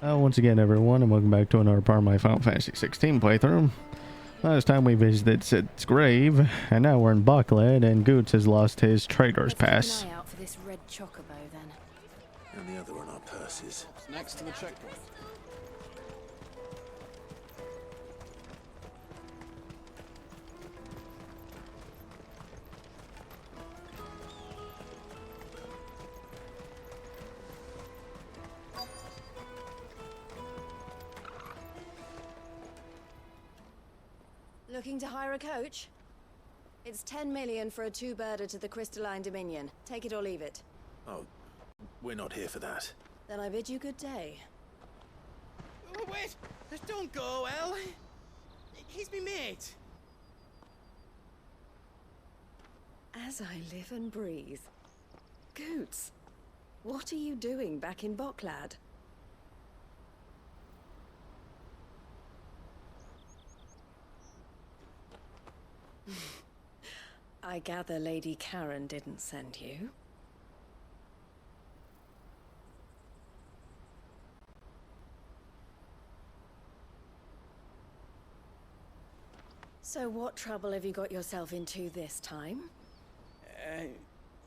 Once again, everyone, and welcome back to another part of my Final Fantasy 16 playthrough. Last time we visited Sid's grave, and now we're in Boklad, and Goetz has lost his trader's pass. Keep an eye out for this red chocobo, then. And the other on our purses. It's next to the checkpoint. Looking to hire a coach? It's 10 million for a two-birder to the Crystalline Dominion. Take it or leave it. Oh, we're not here for that. Then I bid you good day. Oh, wait! Don't go, El! He's me mate! As I live and breathe. Goetz, what are you doing back in Boklad? I gather Lady Karen didn't send you. So what trouble have you got yourself into this time?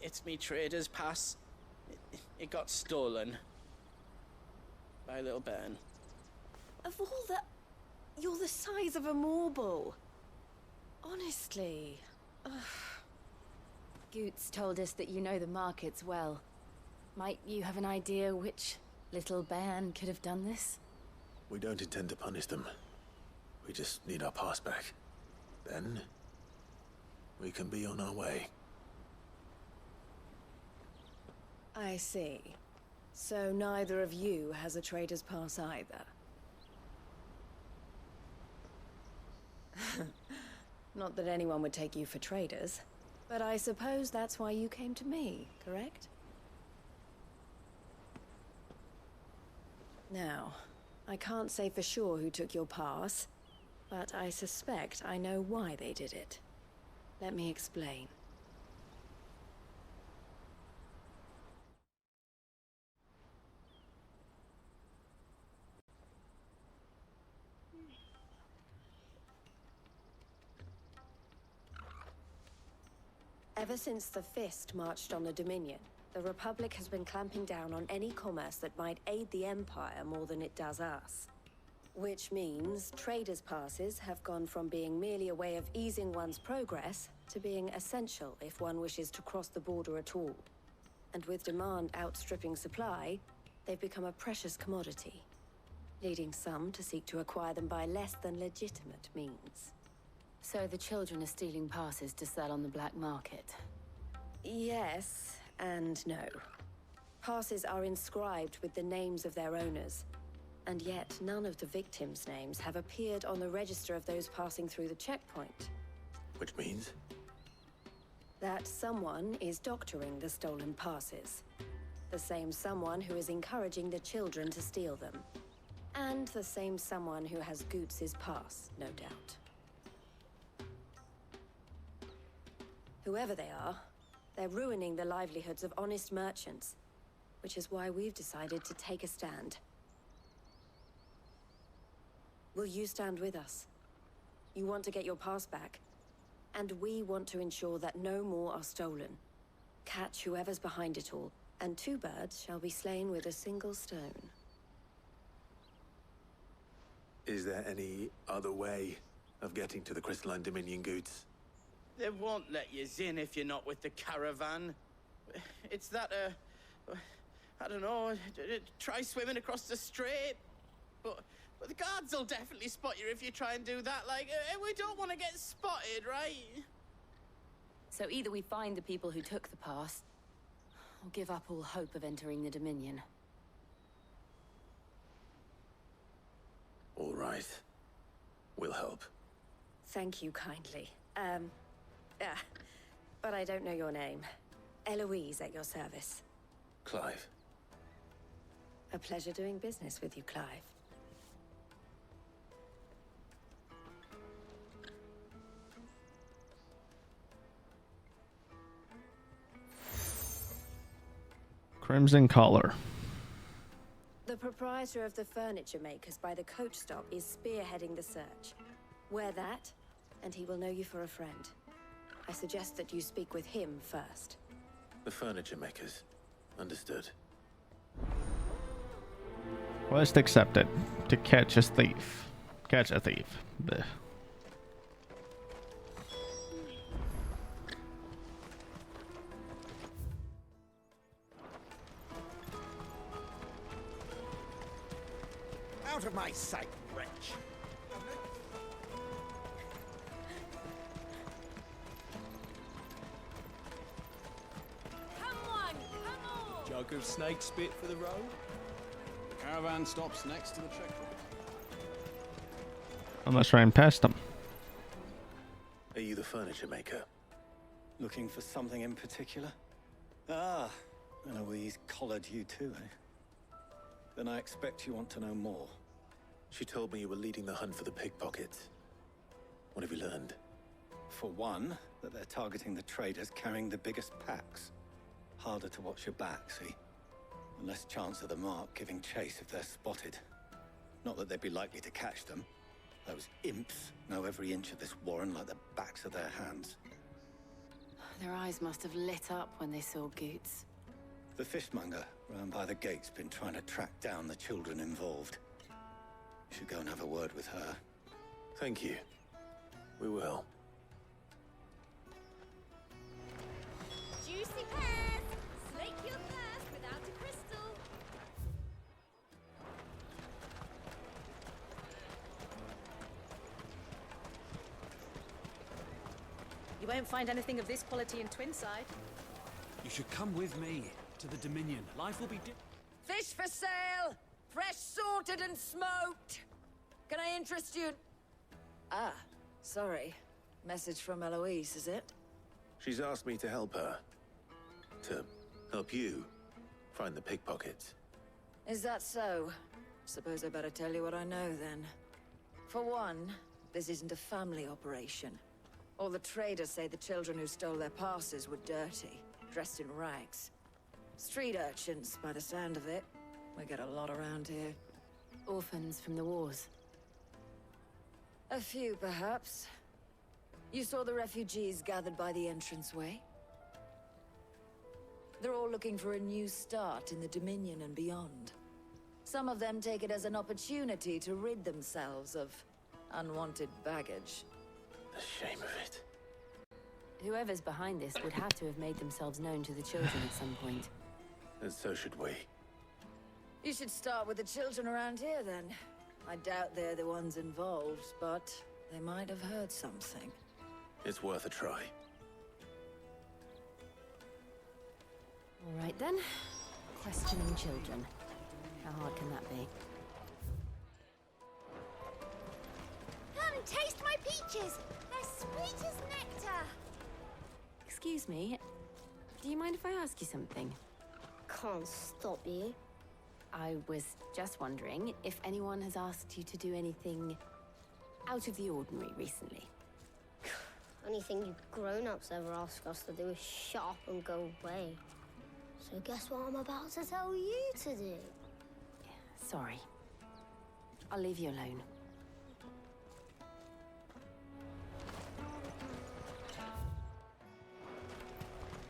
It's me trader's pass. It got stolen. By a little bairn. Of all the... You're the size of a marble. Honestly. Ugh. Goetz told us that you know the markets well. Might you have an idea which little bairn could have done this? We don't intend to punish them. We just need our pass back. Then, we can be on our way. I see. So neither of you has a trader's pass either. Not that anyone would take you for traders, but I suppose that's why you came to me, correct? Now, I can't say for sure who took your pass, but I suspect I know why they did it. Let me explain. Ever since the Fist marched on the Dominion, the Republic has been clamping down on any commerce that might aid the Empire more than it does us. Which means traders' passes have gone from being merely a way of easing one's progress to being essential if one wishes to cross the border at all. And with demand outstripping supply, they've become a precious commodity, leading some to seek to acquire them by less than legitimate means. So the children are stealing passes to sell on the black market? Yes, and no. Passes are inscribed with the names of their owners, and yet none of the victims' names have appeared on the register of those passing through the checkpoint. Which means? That someone is doctoring the stolen passes. The same someone who is encouraging the children to steal them. And the same someone who has Goetz's pass, no doubt. Whoever they are, they're ruining the livelihoods of honest merchants, which is why we've decided to take a stand. Will you stand with us? You want to get your pass back, and we want to ensure that no more are stolen. Catch whoever's behind it all, and two birds shall be slain with a single stone. Is there any other way of getting to the Crystalline Dominion, Goetz? They won't let you in if you're not with the caravan. It's that, I don't know, try swimming across the strait. But the guards will definitely spot you if you try and do that. Like, we don't want to get spotted, right? So either we find the people who took the pass, or give up all hope of entering the Dominion. All right. We'll help. Thank you kindly. But I don't know your name. Eloise at your service. Clive. A pleasure doing business with you, Clive. Crimson Collar. The proprietor of the furniture makers by the coach stop is spearheading the search. Wear that, and he will know you for a friend. I suggest that you speak with him first. The furniture makers. Understood. Quest accepted. To catch a thief. Catch a thief. Blech. Out of my sight, wretch! Come on! Jug of snake spit for the road. The caravan stops next to the checkpoint. I must run past them. Are you the furniture maker? Looking for something in particular? Ah, Eloise collared you too, eh? Then I expect you want to know more. She told me you were leading the hunt for the pickpockets. What have you learned? For one, that they're targeting the traders carrying the biggest packs. Harder to watch your back, see? And less chance of the mark giving chase if they're spotted. Not that they'd be likely to catch them. Those imps know every inch of this warren like the backs of their hands. Their eyes must have lit up when they saw Goetz. The fishmonger round by the gate's been trying to track down the children involved. You should go and have a word with her. Thank you. We will. Juicy pears! Slake your thirst without a crystal. You won't find anything of this quality in Twinside. You should come with me to the Dominion. Life will be Fish for sale! Fresh sorted and smoked! Can I interest you? Ah, sorry. Message from Eloise, is it? She's asked me to help her. To help you find the pickpockets. Is that so? Suppose I better tell you what I know then. For one, this isn't a family operation. All the traders say the children who stole their passes were dirty, dressed in rags. Street urchins, by the sound of it. We get a lot around here. Orphans from the wars. A few, perhaps. You saw the refugees gathered by the entranceway? They're all looking for a new start in the Dominion and beyond. Some of them take it as an opportunity to rid themselves of unwanted baggage. The shame of it. Whoever's behind this would have to have made themselves known to the children at some point. And so should we. You should start with the children around here, then. I doubt they're the ones involved, but they might have heard something. It's worth a try. All right then. Questioning children. How hard can that be? Come, taste my peaches! They're sweet as nectar! Excuse me. Do you mind if I ask you something? Can't stop you. I was just wondering if anyone has asked you to do anything out of the ordinary recently. Anything you grown-ups ever ask us to do is shut up and go away. So guess what I'm about to tell you to do? Sorry. I'll leave you alone.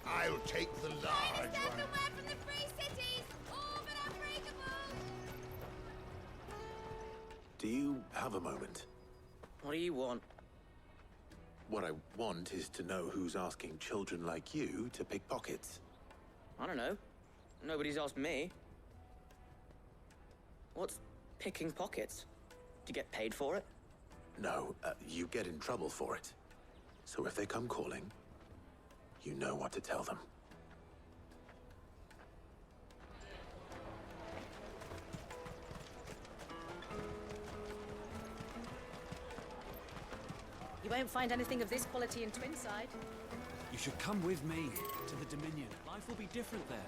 I'll take the large one. from the free cities! All but unbreakable! Do you have a moment? What do you want? What I want is to know who's asking children like you to pick pockets. I don't know. Nobody's asked me. What's picking pockets? Do you get paid for it? No, you get in trouble for it. So if they come calling, you know what to tell them. You won't find anything of this quality in Twinside. You should come with me to the Dominion. Life will be different there.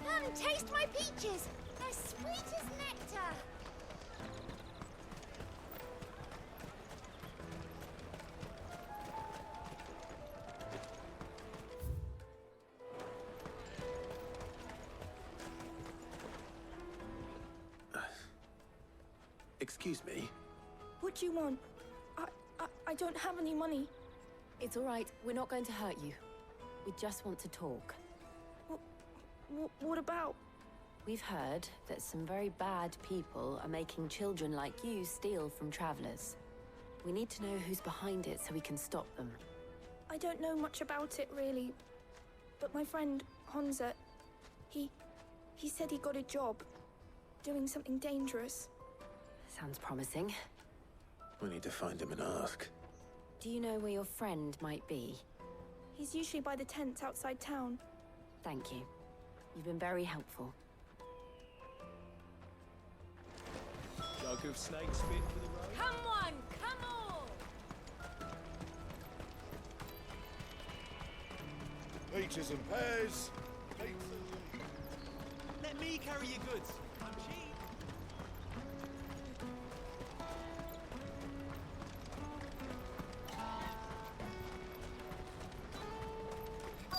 Come, taste my peaches! They're sweet as nectar! Excuse me? What do you want? I don't have any money. It's all right. We're not going to hurt you. We just want to talk. What about? We've heard that some very bad people are making children like you steal from travelers. We need to know who's behind it so we can stop them. I don't know much about it, really. But my friend, Honza, he said he got a job. Doing something dangerous. Sounds promising. We need to find him and ask. Do you know where your friend might be? He's usually by the tents outside town. Thank you. You've been very helpful. Jug of snake spit for the road. Come on, come on! Peaches and pears. Let me carry your goods. I'm cheap.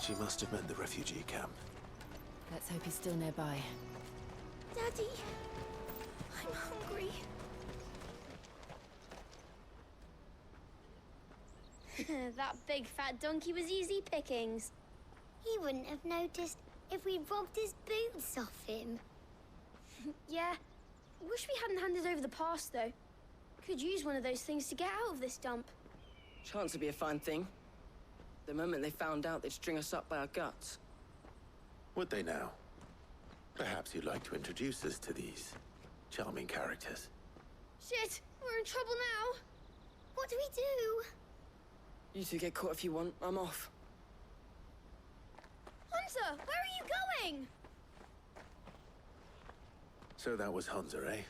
She must have meant the refugee camp. Let's hope he's still nearby. Daddy, I'm hungry. That big fat donkey was easy pickings. He wouldn't have noticed if we'd robbed his boots off him. Yeah. Wish we hadn't handed over the pass, though. Could use one of those things to get out of this dump. Chance would be a fine thing. The moment they found out, they'd string us up by our guts. Would they now? Perhaps you'd like to introduce us to these charming characters. Shit, we're in trouble now. What do we do? You two get caught if you want. I'm off. Hunter, where are you going? So that was Hunter, eh?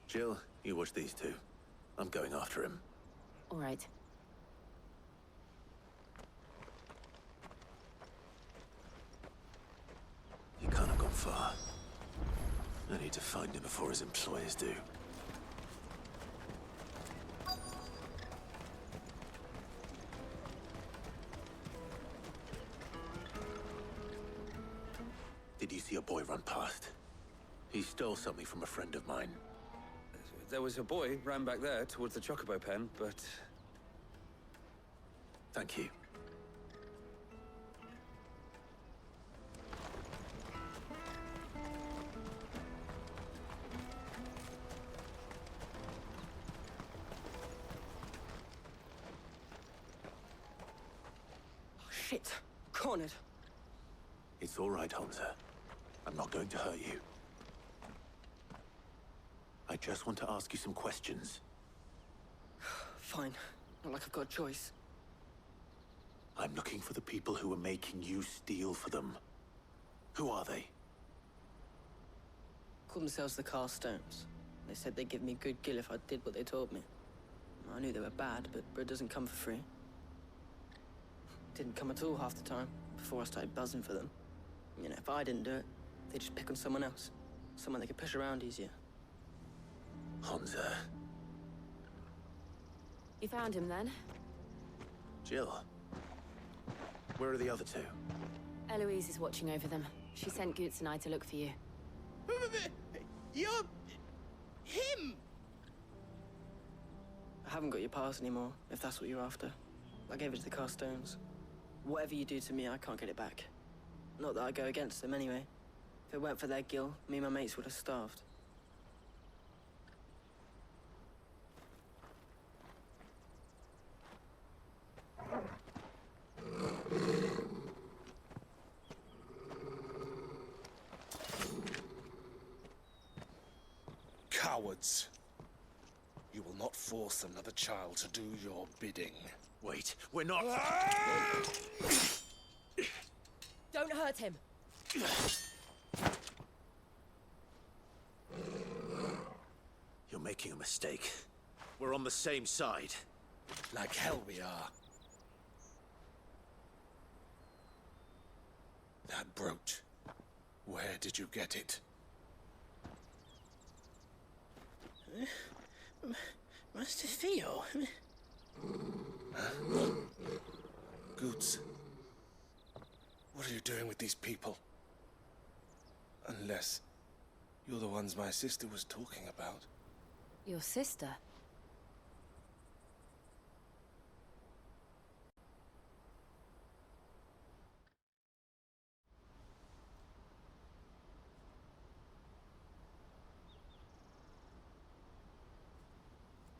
Jill, you watch these two. I'm going after him. All right. He can't have gone far. I need to find him before his employers do. Did you see a boy run past? He stole something from a friend of mine. There was a boy ran back there towards the Chocobo pen, but... Thank you. Shit. Cornered. It's all right, Hunter. I'm not going to hurt you. I just want to ask you some questions. Fine. Not like I've got a choice. I'm looking for the people who are making you steal for them. Who are they? Called themselves the Carstones. They said they'd give me good gill if I did what they told me. I knew they were bad, but bread doesn't come for free. Didn't come at all half the time, before I started buzzing for them. You know, if I didn't do it, they'd just pick on someone else. Someone they could push around easier. Hunter. You found him then? Jill. Where are the other two? Eloise is watching over them. She sent Goetz and I to look for you. You're... him! I haven't got your pass anymore, if that's what you're after. I gave it to the Carstones. Whatever you do to me, I can't get it back. Not that I go against them anyway. If it weren't for their gill, me and my mates would have starved. Cowards. You will not force another child to do your bidding. Wait, we're not... Don't hurt him. You're making a mistake. We're on the same side. Like hell we are. That brooch. Where did you get it? Master Theo? Goetz. What are you doing with these people? Unless you're the ones my sister was talking about. Your sister?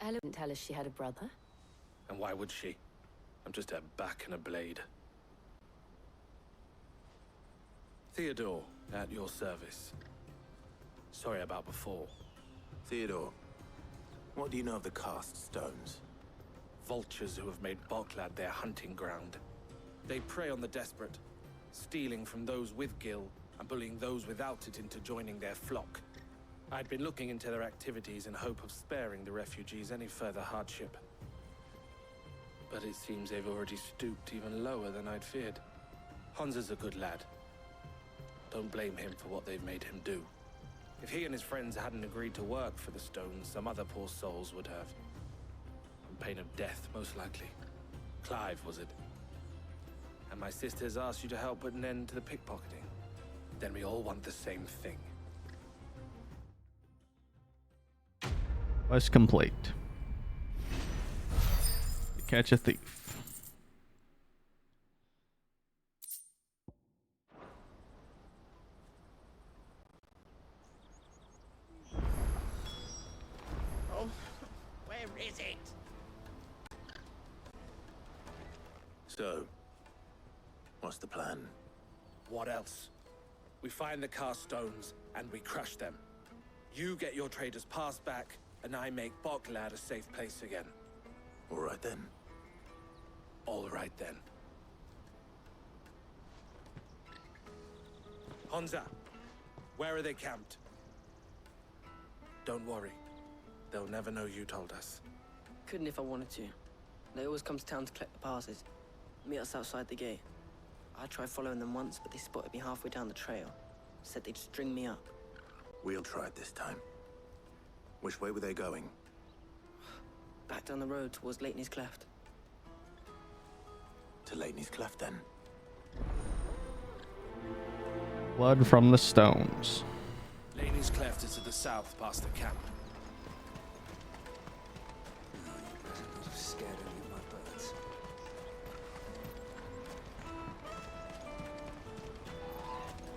Ella didn't tell us she had a brother. And why would she? I'm just her back and a blade. Theodore, at your service. Sorry about before. Theodore, what do you know of the cast stones? Vultures who have made Boklad their hunting ground. They prey on the desperate, stealing from those with gil and bullying those without it into joining their flock. I'd been looking into their activities in hope of sparing the refugees any further hardship. But it seems they've already stooped even lower than I'd feared. Hansa's a good lad. Don't blame him for what they've made him do. If he and his friends hadn't agreed to work for the stones, some other poor souls would have. On pain of death, most likely. Clive, was it? And my sisters asked you to help put an end to the pickpocketing. Then we all want the same thing. Quest complete. Catch a thief. Oh, where is it? So, what's the plan? What else? We find the cast stones and we crush them. You get your trader's pass back, and I make Boklad a safe place again. All right then. All right then. Hansa, where are they camped? Don't worry. They'll never know you told us. Couldn't if I wanted to. They always come to town to collect the passes. Meet us outside the gate. I tried following them once, but they spotted me halfway down the trail. Said they'd string me up. We'll try it this time. Which way were they going? Back down the road towards Leitney's Cleft. To Leitney's Cleft, then. Blood from the stones. Laney's Cleft is to the south, past the camp. I'm scared any of my birds.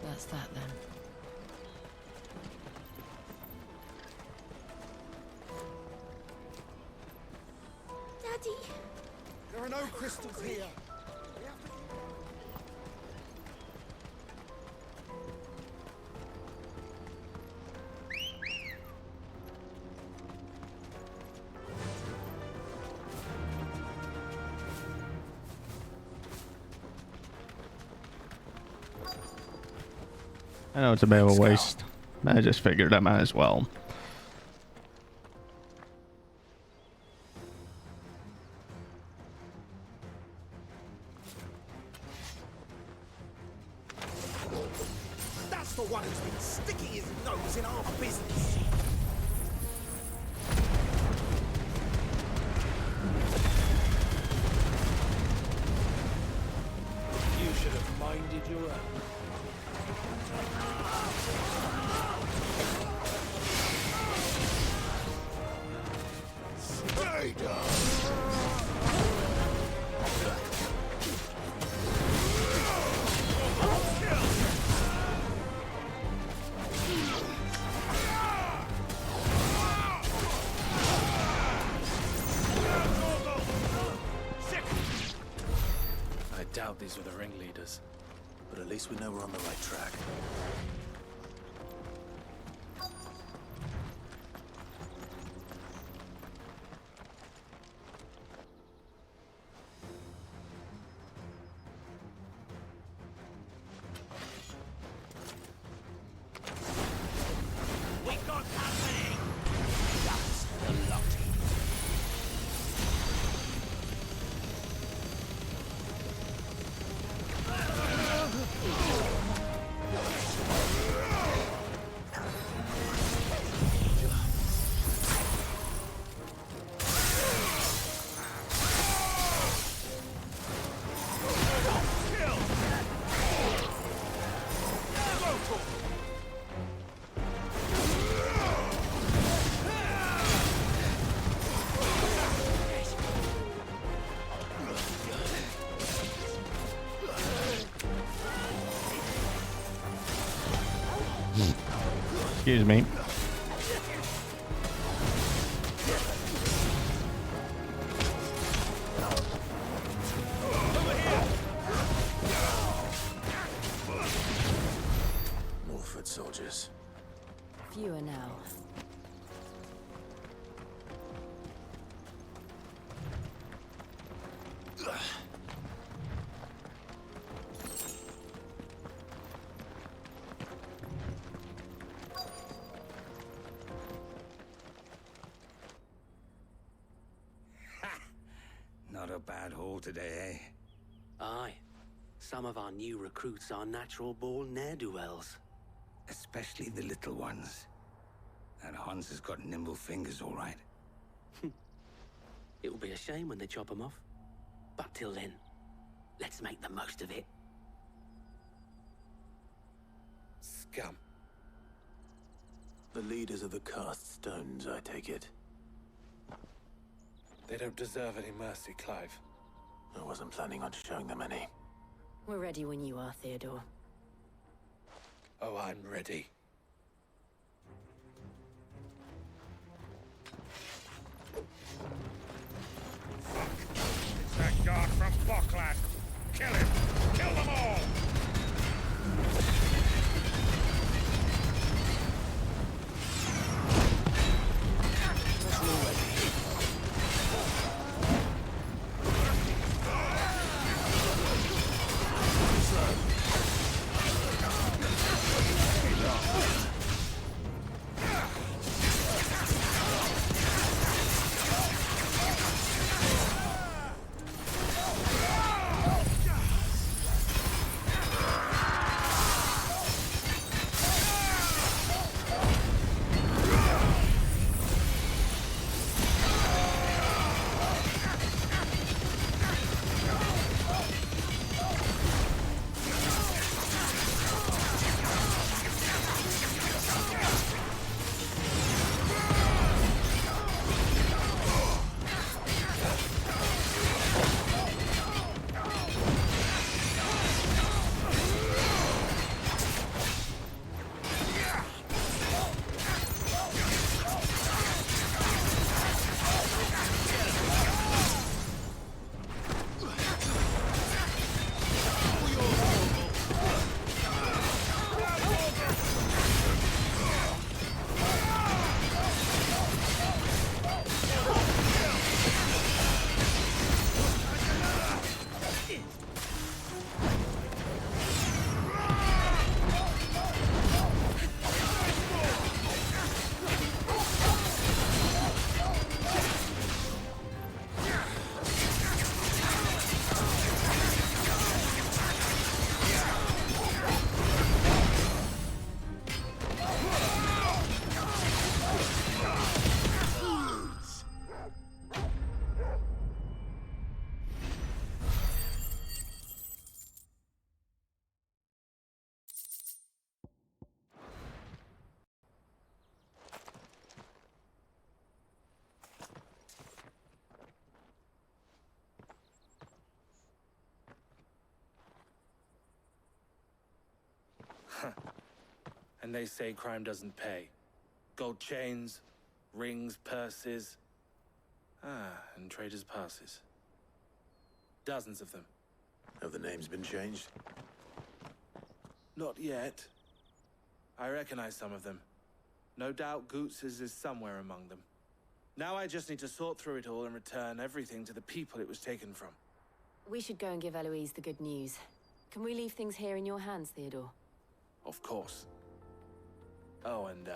That's that then. Daddy! There are no crystals here. I know it's a bit of a waste. I just figured I might as well. That's the one who's been sticking his nose in our business. You should have minded your own. Stay down. I doubt these were the ringleaders. But at least we know we're on the right track. We got company! That's the lot. Excuse me. More foot soldiers. Fewer now. Not a bad haul today, eh? Aye. Some of our new recruits are natural-born ne'er-do-wells. Especially the little ones. That Hans has got nimble fingers, all right. It'll be a shame when they chop them off. But till then, let's make the most of it. Scum. The leaders of the cast stones, I take it. They don't deserve any mercy, Clive. I wasn't planning on showing them any. We're ready when you are, Theodore. Oh, I'm ready. It's that guard from Boklad. Kill him! Kill them all! And they say crime doesn't pay. Gold chains, rings, purses. And traders' passes. Dozens of them. Have the names been changed? Not yet. I recognize some of them. No doubt Goetz's is somewhere among them. Now I just need to sort through it all and return everything to the people it was taken from. We should go and give Eloise the good news. Can we leave things here in your hands, Theodore? Of course. Oh, and,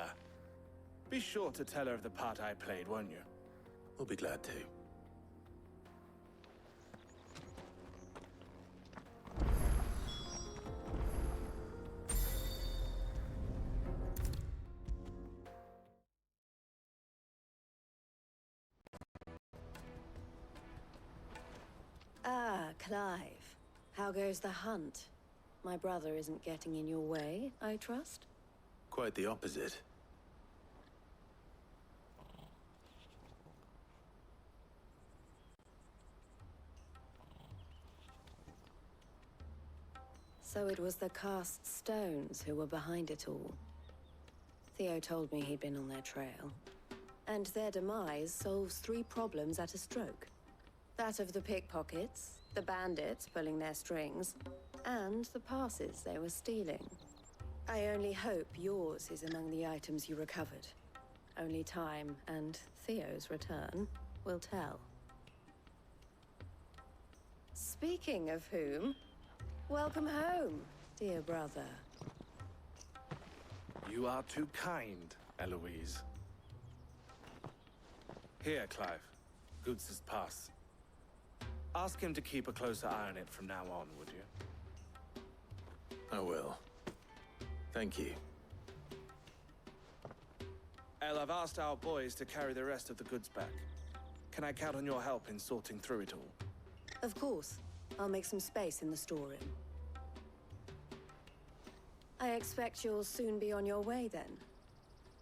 be sure to tell her of the part I played, won't you? We'll be glad to. Ah, Clive. How goes the hunt? My brother isn't getting in your way, I trust? Quite the opposite. So it was the cast stones who were behind it all. Theo told me he'd been on their trail. And their demise solves 3 problems at a stroke. That of the pickpockets, the bandits pulling their strings, and the passes they were stealing. I only hope yours is among the items you recovered. Only time and Theo's return will tell. Speaking of whom, welcome home, dear brother. You are too kind, Eloise. Here, Clive. Goetz's pass. Ask him to keep a closer eye on it from now on, would you? I will. Thank you. El, I've asked our boys to carry the rest of the goods back. Can I count on your help in sorting through it all? Of course. I'll make some space in the storeroom. I expect you'll soon be on your way then.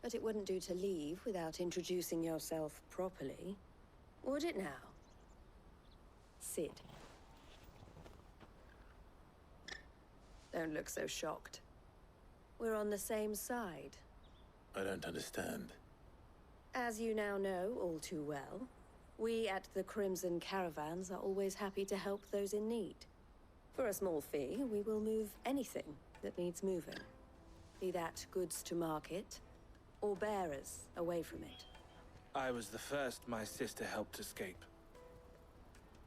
But it wouldn't do to leave without introducing yourself properly. Would it now? Sid. Don't look so shocked. We're on the same side. I don't understand. As you now know all too well, we at the Crimson Caravans are always happy to help those in need. For a small fee, we will move anything that needs moving. Be that goods to market, or bearers away from it. I was the first my sister helped escape.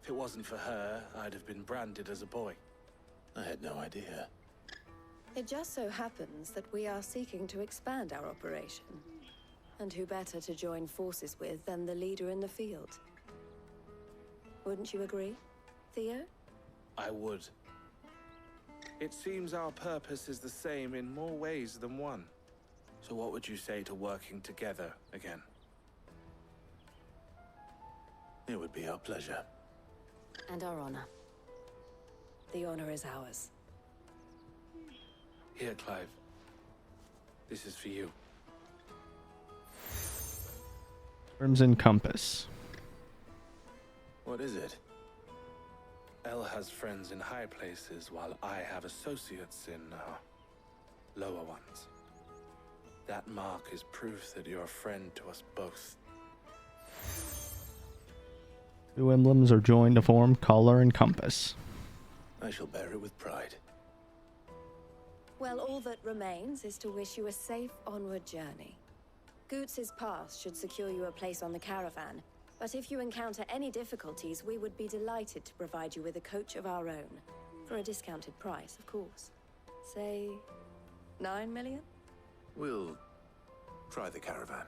If it wasn't for her, I'd have been branded as a boy. I had no idea. It just so happens that we are seeking to expand our operation. And who better to join forces with than the leader in the field? Wouldn't you agree, Theo? I would. It seems our purpose is the same in more ways than one. So what would you say to working together again? It would be our pleasure. And our honor. The honor is ours. Here, Clive. This is for you. Crimson Compass. What is it? El has friends in high places, while I have associates in, lower ones. That mark is proof that you're a friend to us both. 2 emblems are joined to form collar and compass. I shall bear it with pride. Well, all that remains is to wish you a safe onward journey. Goetz's pass should secure you a place on the caravan, but if you encounter any difficulties, we would be delighted to provide you with a coach of our own. For a discounted price, of course. Say, 9 million? We'll try the caravan.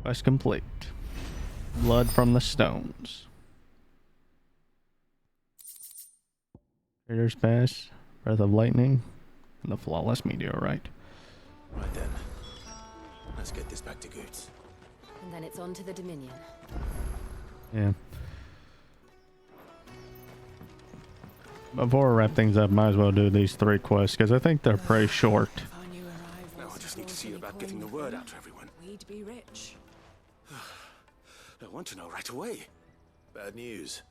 Quest complete. Blood from the stones. Trader's Pass, Breath of Lightning, and the Flawless Meteorite. Right then. Let's get this back to Goetz. And then it's on to the Dominion. Yeah. Before we wrap things up, might as well do these 3 quests, because I think they're pretty short. Now I just need to see about getting the word out to everyone. We'd be rich. I want to know right away. Bad news.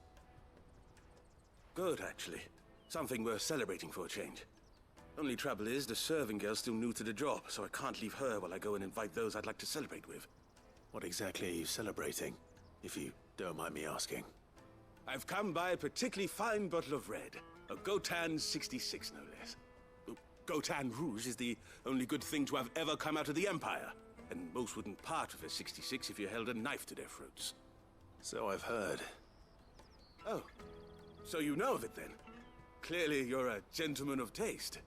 Good, actually. Something worth celebrating for a change. Only trouble is, the serving girl's still new to the job, so I can't leave her while I go and invite those I'd like to celebrate with. What exactly are you celebrating, if you don't mind me asking? I've come by a particularly fine bottle of red. A Gotan 66, no less. Gotan Rouge is the only good thing to have ever come out of the Empire. And most wouldn't part with a 66 if you held a knife to their throats. So I've heard. Oh, so you know of it then? Clearly you're a gentleman of taste.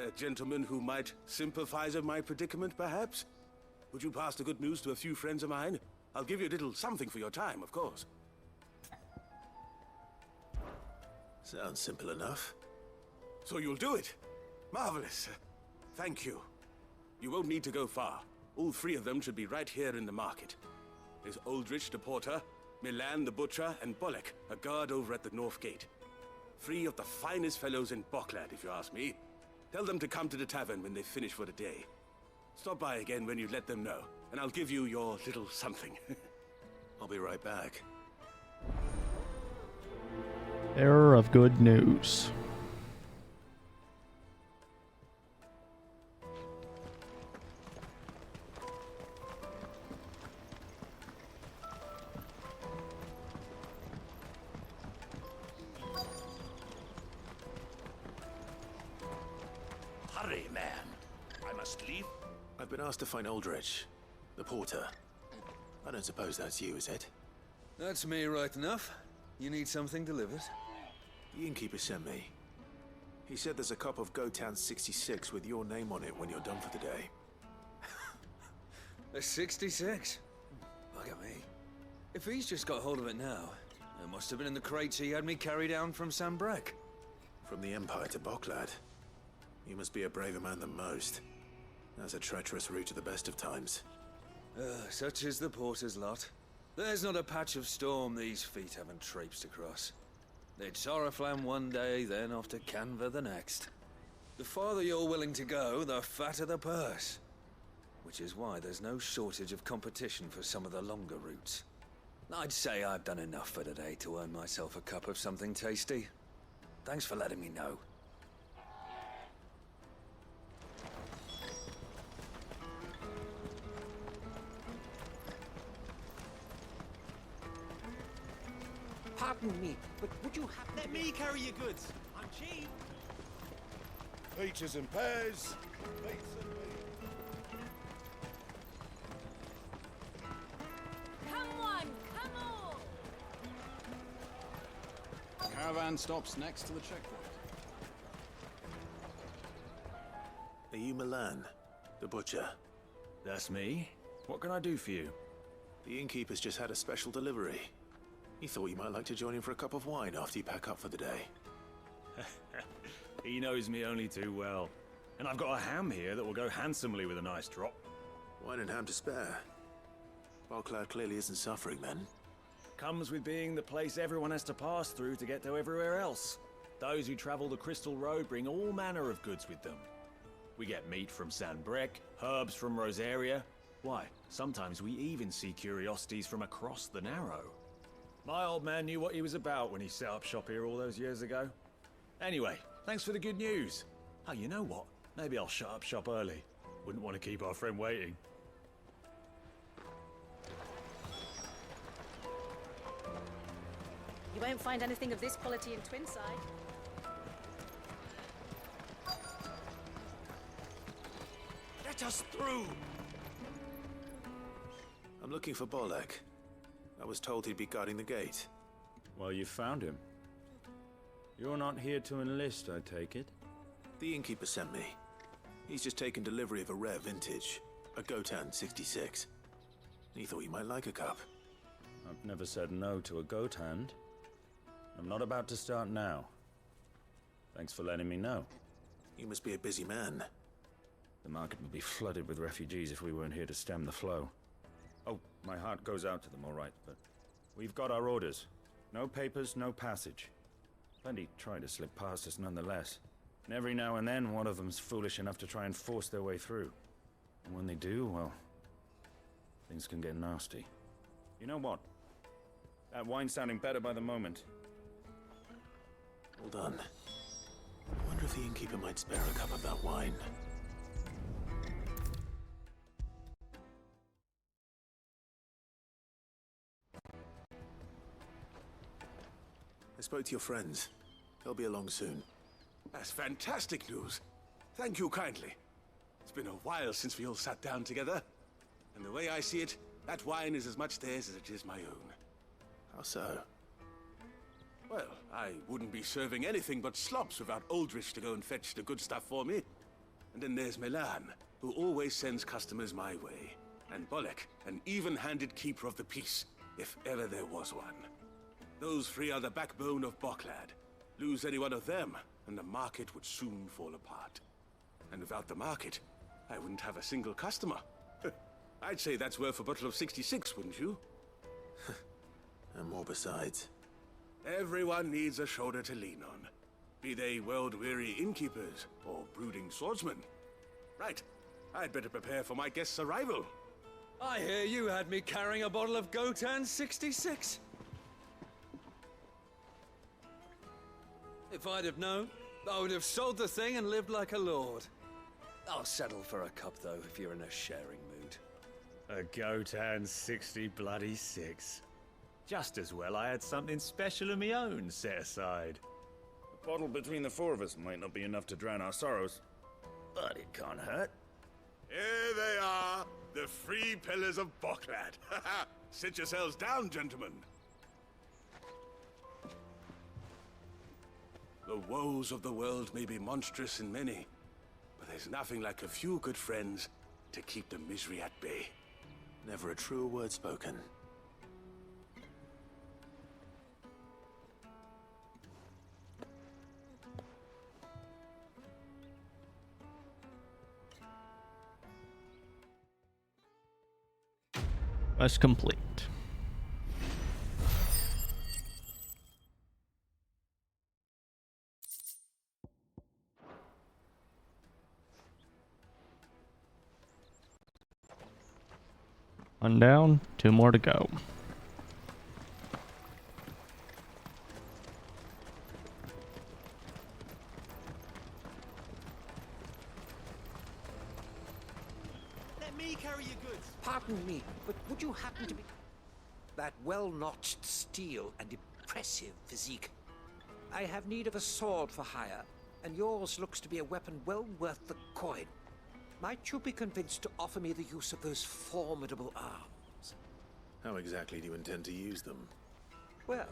A gentleman who might sympathize with my predicament, perhaps? Would you pass the good news to a few friends of mine? I'll give you a little something for your time, of course. Sounds simple enough. So you'll do it? Marvelous. Thank you. You won't need to go far. All 3 of them should be right here in the market. There's Aldrich the porter, Milan the butcher, and Bolek, a guard over at the north gate. 3 of the finest fellows in Boklad, if you ask me. Tell them to come to the tavern when they finish for the day. Stop by again when you let them know, and I'll give you your little something. I'll be right back. Bearer of good news. I've been asked to find Aldrich, the porter. I don't suppose that's you, is it? That's me right enough. You need something delivered? The innkeeper sent me. He said there's a cup of Goetz 66 with your name on it when you're done for the day. A 66? Look at me. If he's just got hold of it now, it must have been in the crates he had me carry down from Sambrek. From the Empire to Boklad. You must be a braver man than most. That's a treacherous route to the best of times. Such is the porter's lot. There's not a patch of storm these feet haven't traipsed across. It's Oriflamme one day, then off to Canva the next. The farther you're willing to go, the fatter the purse. Which is why there's no shortage of competition for some of the longer routes. I'd say I've done enough for today to earn myself a cup of something tasty. Thanks for letting me know. Pardon me, but would you have... Let me carry your goods. I'm cheap. Peaches and pears. Come on, come on! Caravan stops next to the checkpoint. Are you Milan, the butcher? That's me. What can I do for you? The innkeeper's just had a special delivery. He thought you might like to join him for a cup of wine after you pack up for the day. He knows me only too well. And I've got a ham here that will go handsomely with a nice drop. Wine and ham to spare. Boklad clearly isn't suffering then. Comes with being the place everyone has to pass through to get to everywhere else. Those who travel the Crystal Road bring all manner of goods with them. We get meat from Sambrek, herbs from Rosaria. Why, sometimes we even see curiosities from across the Narrow. My old man knew what he was about when he set up shop here all those years ago. Anyway, thanks for the good news. Oh, you know what? Maybe I'll shut up shop early. Wouldn't want to keep our friend waiting. You won't find anything of this quality in Twinside. Let us through! I'm looking for Bolek. I was told he'd be guarding the gate. Well, you found him. You're not here to enlist, I take it? The innkeeper sent me. He's just taken delivery of a rare vintage, a Goetz 66. He thought you might like a cup. I've never said no to a goat hand. I'm not about to start now. Thanks for letting me know. You must be a busy man. The market would be flooded with refugees if we weren't here to stem the flow. Oh, my heart goes out to them, all right, but we've got our orders. No papers, no passage. Plenty try to slip past us nonetheless. And every now and then, one of them's foolish enough to try and force their way through. And when they do, well, things can get nasty. You know what? That wine's sounding better by the moment. Hold on. I wonder if the innkeeper might spare a cup of that wine. I spoke to your friends. They'll be along soon. That's fantastic news. Thank you kindly. It's been a while since we all sat down together. And the way I see it, that wine is as much theirs as it is my own. How so? Well, I wouldn't be serving anything but slops without Aldrich to go and fetch the good stuff for me. And then there's Milan, who always sends customers my way. And Bolek, an even-handed keeper of the peace, if ever there was one. Those three are the backbone of Boklad. Lose any one of them, and the market would soon fall apart. And without the market, I wouldn't have a single customer. I'd say that's worth a bottle of 66, wouldn't you? And more besides. Everyone needs a shoulder to lean on. Be they world-weary innkeepers or brooding swordsmen. Right, I'd better prepare for my guest's arrival. I hear you had me carrying a bottle of Goetz 66. If I'd have known, I would have sold the thing and lived like a lord. I'll settle for a cup, though, if you're in a sharing mood. A Goetz 66. Just as well I had something special of my own set aside. A bottle between the four of us might not be enough to drown our sorrows, but it can't hurt. Here they The free pillars of Boklad. Sit yourselves down, gentlemen. The woes of the world may be monstrous and many, but there's nothing like a few good friends to keep the misery at bay. Never a truer word spoken. Quest complete. One down, 2 more to go. Let me carry your goods. Pardon me, but would you happen to be that well-notched steel and impressive physique? I have need of a sword for hire, and yours looks to be a weapon well worth the coin. Might you be convinced to offer me the use of those formidable arms? How exactly do you intend to use them? Well,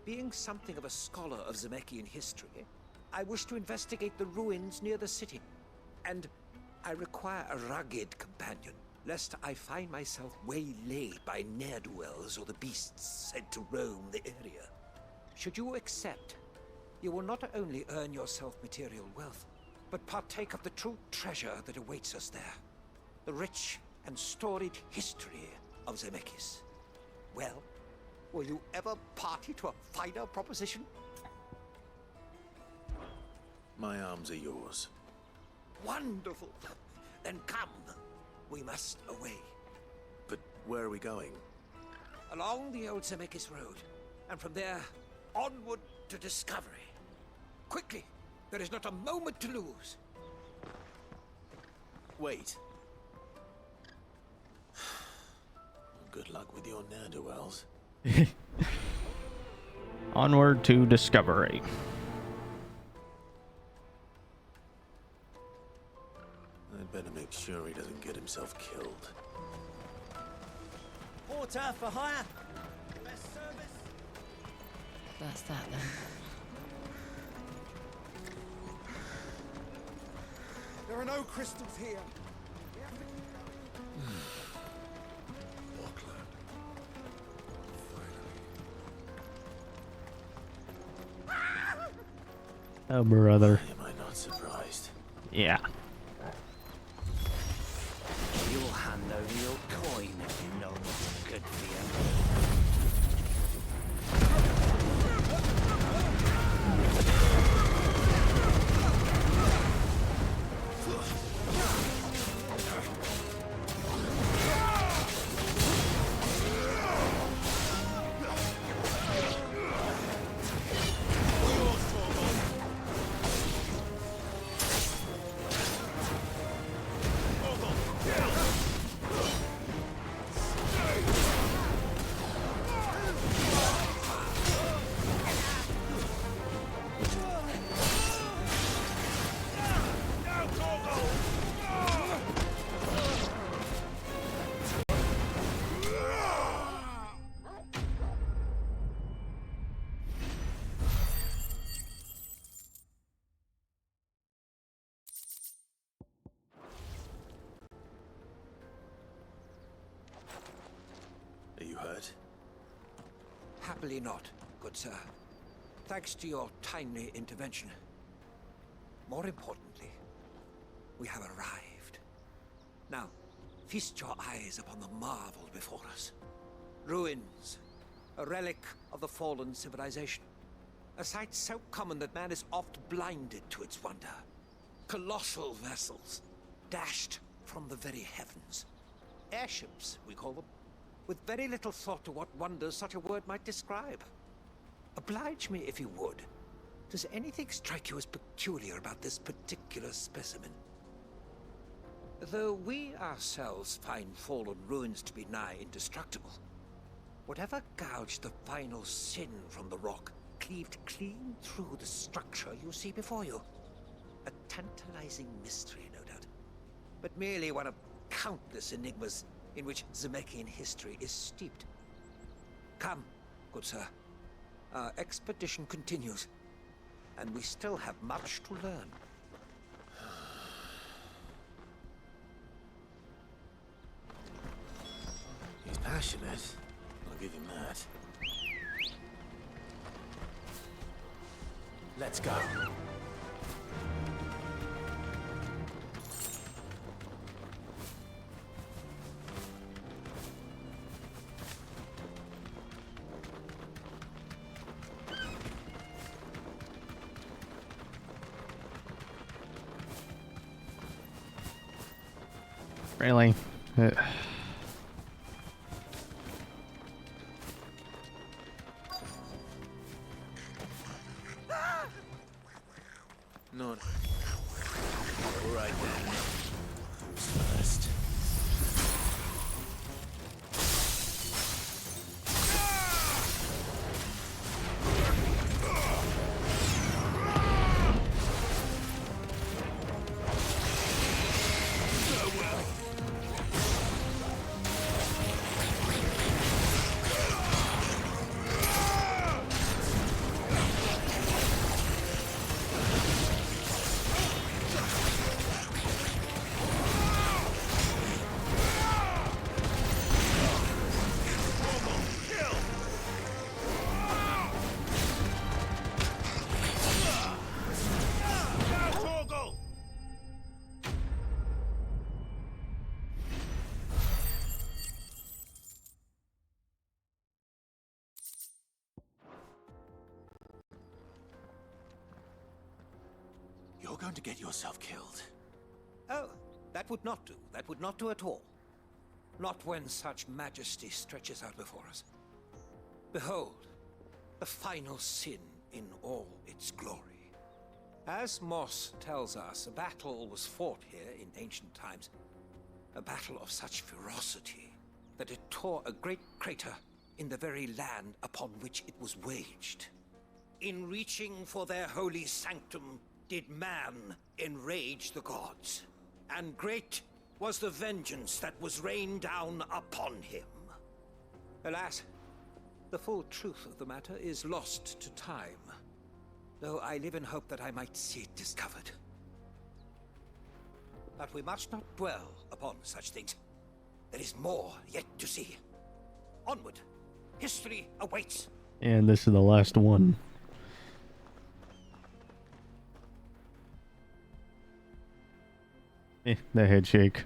being something of a scholar of Zemeckis history, I wish to investigate the ruins near the city. And I require a rugged companion, lest I find myself waylaid by ne'er-do-wells or the beasts sent to roam the area. Should you accept, you will not only earn yourself material wealth, but partake of the true treasure that awaits us there. The rich and storied history of Zemeckis. Well, will you ever party to a finer proposition? My arms are yours. Wonderful! Then come. We must away. But where are we going? Along the old Zemeckis Road, and from there, onward to discovery. Quickly! There is not a moment to lose. Wait. Good luck with your ne'er-do-wells. Onward to discovery. I'd better make sure he doesn't get himself killed. Porter for hire. Best service. That's that then. There are no crystals here. Boklad. Oh, brother. Am I not surprised? Yeah. You'll hand over your coin if you know what's good for you. Are you hurt? Happily not, good sir. Thanks to your timely intervention. More importantly, we have arrived. Now, feast your eyes upon the marvel before us. Ruins, a relic of the fallen civilization. A sight so common that man is oft blinded to its wonder. Colossal vessels, dashed from the very heavens. Airships, we call them, with very little thought to what wonders such a word might describe. Oblige me if you would. Does anything strike you as peculiar about this particular specimen? Though we ourselves find fallen ruins to be nigh indestructible, whatever gouged the final sin from the rock cleaved clean through the structure you see before you. A tantalizing mystery, no doubt, but merely one of countless enigmas in which Zemeckis history is steeped. Come, good sir. Our expedition continues, and we still have much to learn. He's passionate. I'll give him that. Let's go. Really? None. All right then. Who's first? You're going to get yourself killed. Oh, that would not do. That would not do at all. Not when such majesty stretches out before us. Behold, the final sin in all its glory. As Moss tells us, a battle was fought here in ancient times. A battle of such ferocity that it tore a great crater in the very land upon which it was waged. In reaching for their holy sanctum, did man enrage the gods, and great was the vengeance that was rained down upon him. Alas, the full truth of the matter is lost to time, though I live in hope that I might see it discovered. But we must not dwell upon such things. There is more yet to see. Onward, history awaits. And this is the last one. The head shake.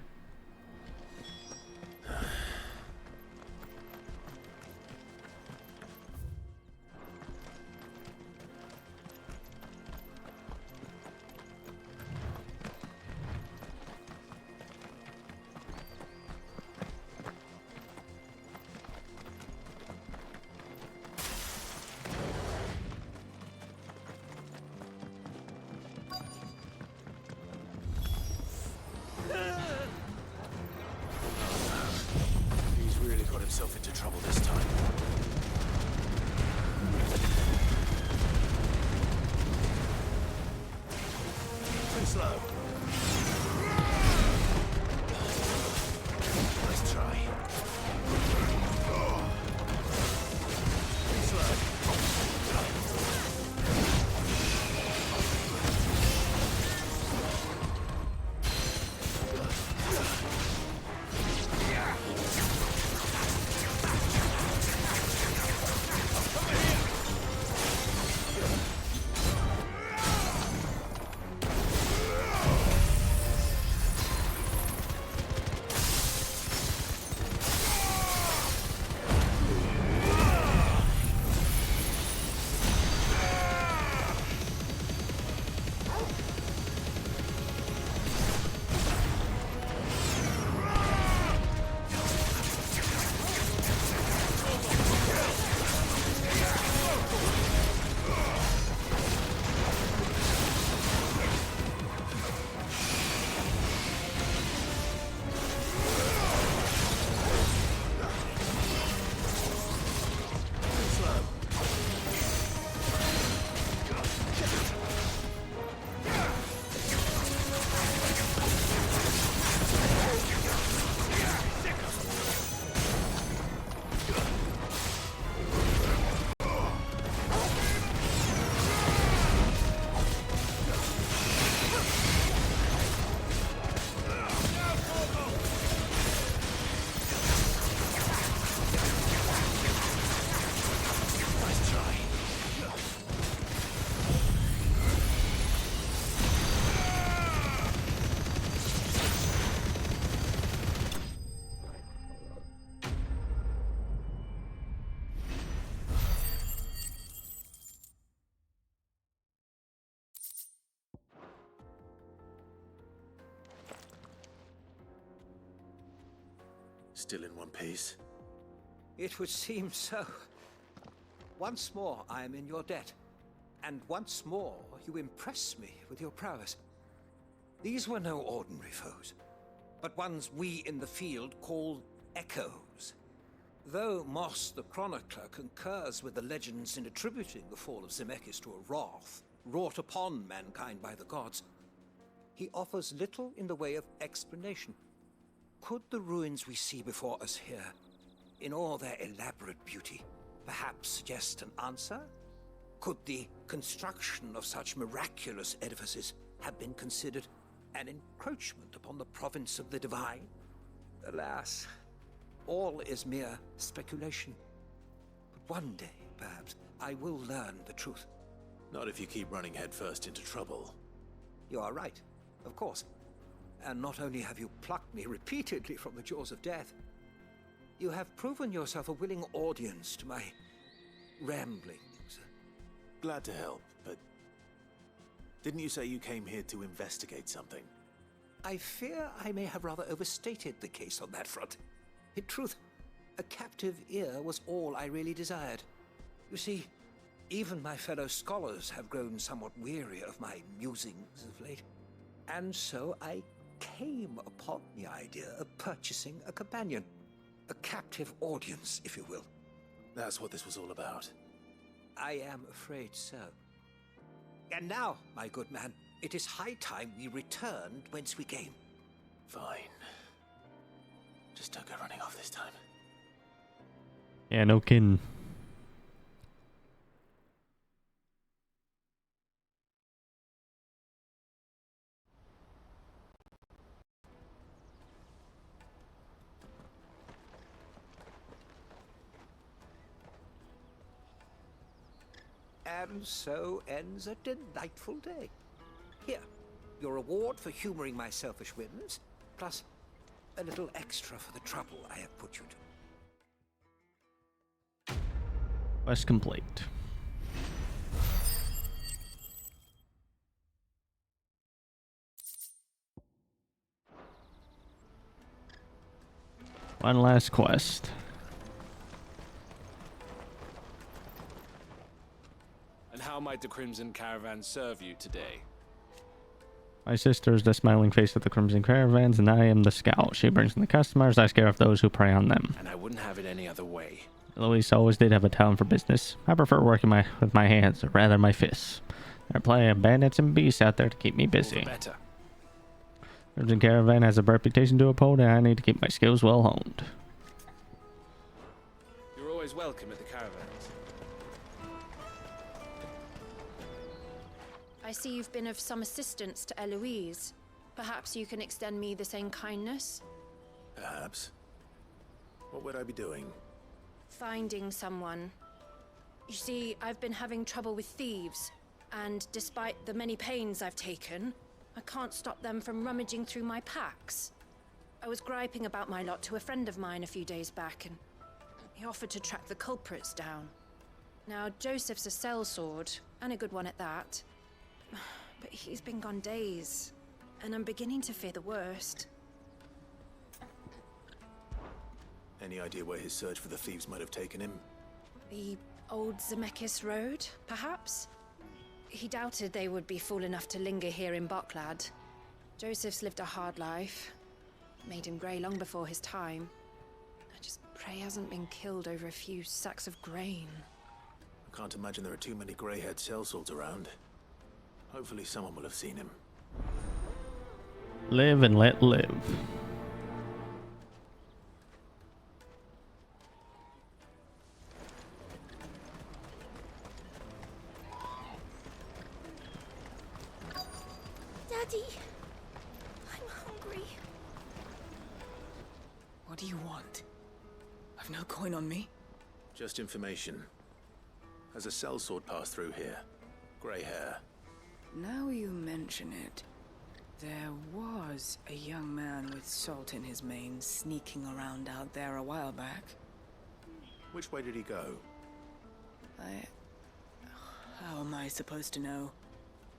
Still in one piece? It would seem so. Once more, I am in your debt. And once more, you impress me with your prowess. These were no ordinary foes, but ones we in the field call echoes. Though Moss the Chronicler concurs with the legends in attributing the fall of Zemeckis to a wrath wrought upon mankind by the gods, he offers little in the way of explanation. Could the ruins we see before us here, in all their elaborate beauty, perhaps suggest an answer? Could the construction of such miraculous edifices have been considered an encroachment upon the province of the divine? Alas, all is mere speculation. But one day, perhaps, I will learn the truth. Not if you keep running headfirst into trouble. You are right, of course. And not only have you plucked me repeatedly from the jaws of death, you have proven yourself a willing audience to my ramblings. Glad to help, but didn't you say you came here to investigate something? I fear I may have rather overstated the case on that front. In truth, a captive ear was all I really desired. You see, even my fellow scholars have grown somewhat weary of my musings of late. And so I came upon the idea of purchasing a companion. A captive audience, if you will. That's what this was all about. I am afraid so. And now, my good man, it is high time we returned whence we came. Fine. Just don't go running off this time. Yeah, no kidding. And so ends a delightful day. Here, your reward for humoring my selfish whims, plus a little extra for the trouble I have put you to. Quest complete. One last quest. And how might the Crimson Caravan serve you today? My sister is the smiling face of the Crimson Caravans, and I am the scout. She brings in the customers, I scare off those who prey on them. And I wouldn't have it any other way. Luis always did have a talent for business. I prefer working with my hands, or rather my fists. There are plenty of bandits and beasts out there to keep me busy. All the better. Crimson Caravan has a reputation to uphold, and I need to keep my skills well honed. You're always welcome at the caravans. I see you've been of some assistance to Eloise. Perhaps you can extend me the same kindness? Perhaps. What would I be doing? Finding someone. You see, I've been having trouble with thieves, and despite the many pains I've taken, I can't stop them from rummaging through my packs. I was griping about my lot to a friend of mine a few days back, and he offered to track the culprits down. Now, Joseph's a sellsword, and a good one at that. But he's been gone days, and I'm beginning to fear the worst. Any idea where his search for the thieves might have taken him? The old Zemeckis Road, perhaps? He doubted they would be fool enough to linger here in Boklad. Joseph's lived a hard life. Made him grey long before his time. I just pray he hasn't been killed over a few sacks of grain. I can't imagine there are too many grey-haired sellswords around. Hopefully someone will have seen him. Live and let live. Daddy, I'm hungry. What do you want? I've no coin on me. Just information. Has a sellsword passed through here? Grey hair. Now you mention it, there was a young man with salt in his mane sneaking around out there a while back. Which way did he go? How am I supposed to know?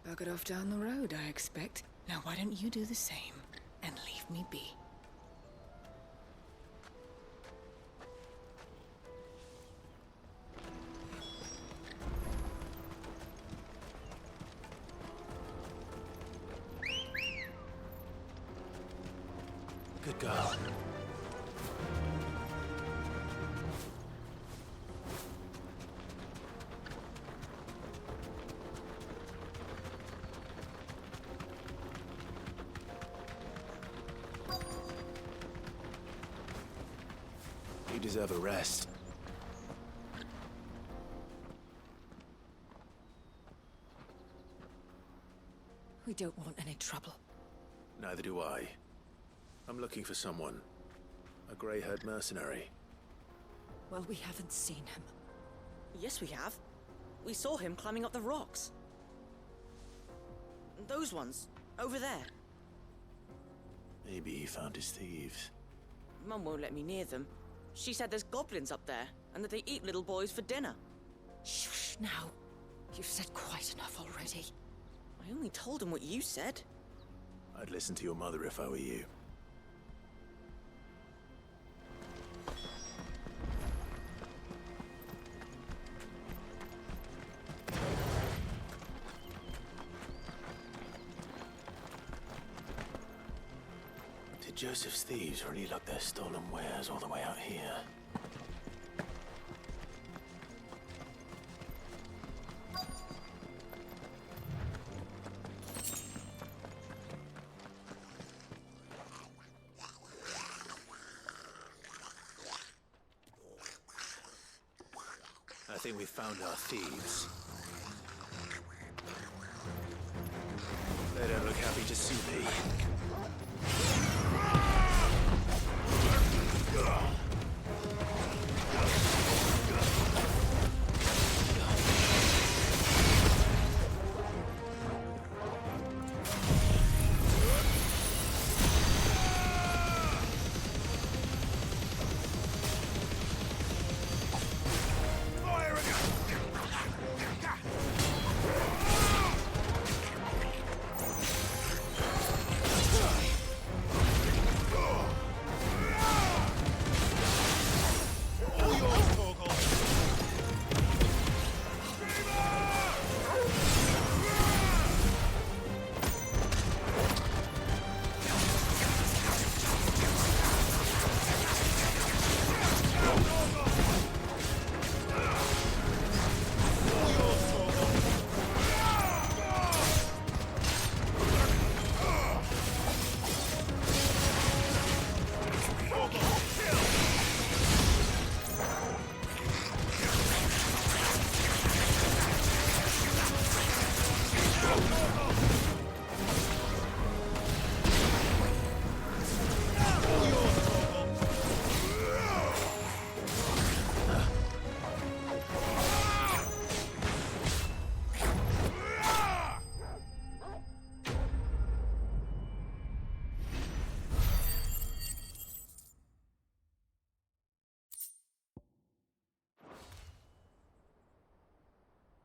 Buggered off down the road, I expect. Now why don't you do the same and leave me be? girl. You deserve a rest. We don't want any trouble. Neither do I. I'm looking for someone. A grey-haired mercenary. Well, we haven't seen him. Yes, we have. We saw him climbing up the rocks. Those ones, over there. Maybe he found his thieves. Mum won't let me near them. She said there's goblins up there, and that they eat little boys for dinner. Shush now. You've said quite enough already. I only told him what you said. I'd listen to your mother if I were you. Did Joseph's thieves really lug their stolen wares all the way out here? I think we found our thieves. They don't look happy to see me.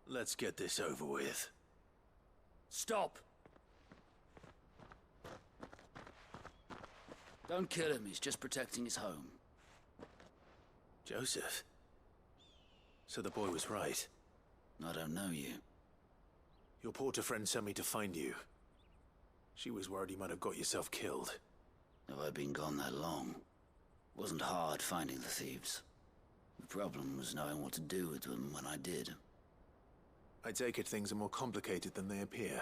Let's get this over with. Stop! Don't kill him, he's just protecting his home. Joseph? So the boy was right. I don't know you. Your porter friend sent me to find you. She was worried you might have got yourself killed. Have I been gone that long? Wasn't hard finding the thieves. The problem was knowing what to do with them when I did. I take it things are more complicated than they appear.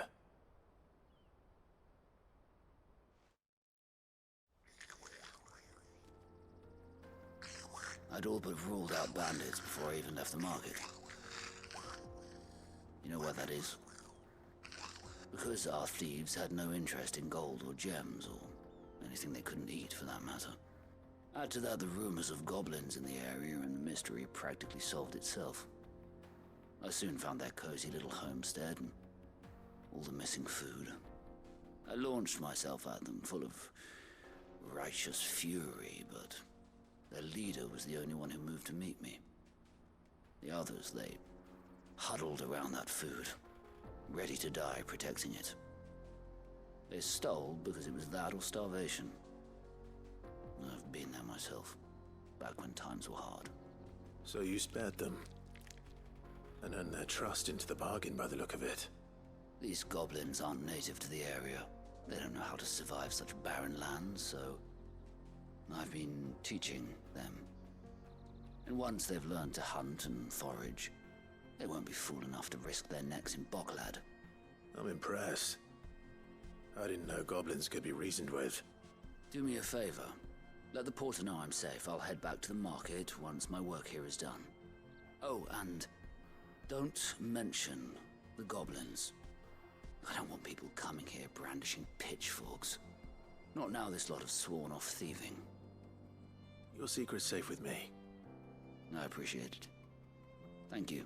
I'd all but ruled out bandits before I even left the market. You know why that is? Because our thieves had no interest in gold or gems, or anything they couldn't eat for that matter. Add to that the rumors of goblins in the area, and the mystery practically solved itself. I soon found their cozy little homestead and all the missing food. I launched myself at them, full of righteous fury, but their leader was the only one who moved to meet me. The others, they huddled around that food, ready to die protecting it. They stole because it was that or starvation. I've been there myself, back when times were hard. So you spared them? And earned their trust into the bargain by the look of it. These goblins aren't native to the area. They don't know how to survive such barren lands, so I've been teaching them. And once they've learned to hunt and forage, they won't be fool enough to risk their necks in Boklad. I'm impressed. I didn't know goblins could be reasoned with. Do me a favor. Let the porter know I'm safe. I'll head back to the market once my work here is done. Oh, and don't mention the goblins. I don't want people coming here brandishing pitchforks. Not now this lot have sworn off thieving. Your secret's safe with me. I appreciate it. Thank you.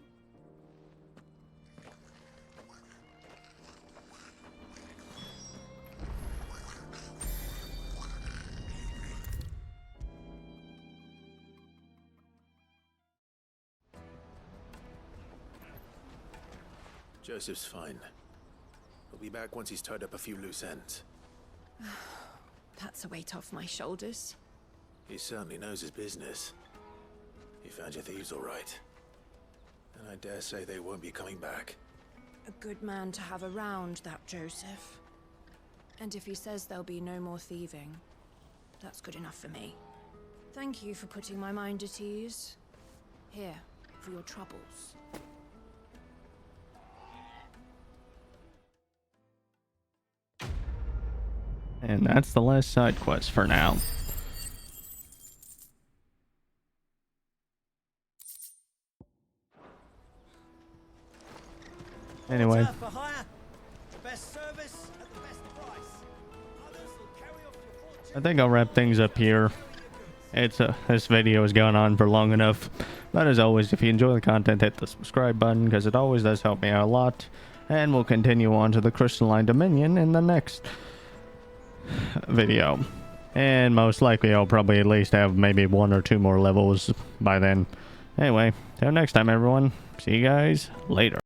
Joseph's fine. He'll be back once he's tied up a few loose ends. That's a weight off my shoulders. He certainly knows his business. He found your thieves all right. And I dare say they won't be coming back. A good man to have around, that Joseph. And if he says there'll be no more thieving, that's good enough for me. Thank you for putting my mind at ease. Here, for your troubles. And that's the last side quest for now. Anyway. I think I'll wrap things up here. This video has gone on for long enough. But as always, if you enjoy the content, hit the subscribe button, because it always does help me out a lot. And we'll continue on to the Crystalline Dominion in the next video. And most likely I'll probably at least have maybe 1 or 2 more levels by then. Anyway, till next time everyone. See you guys later.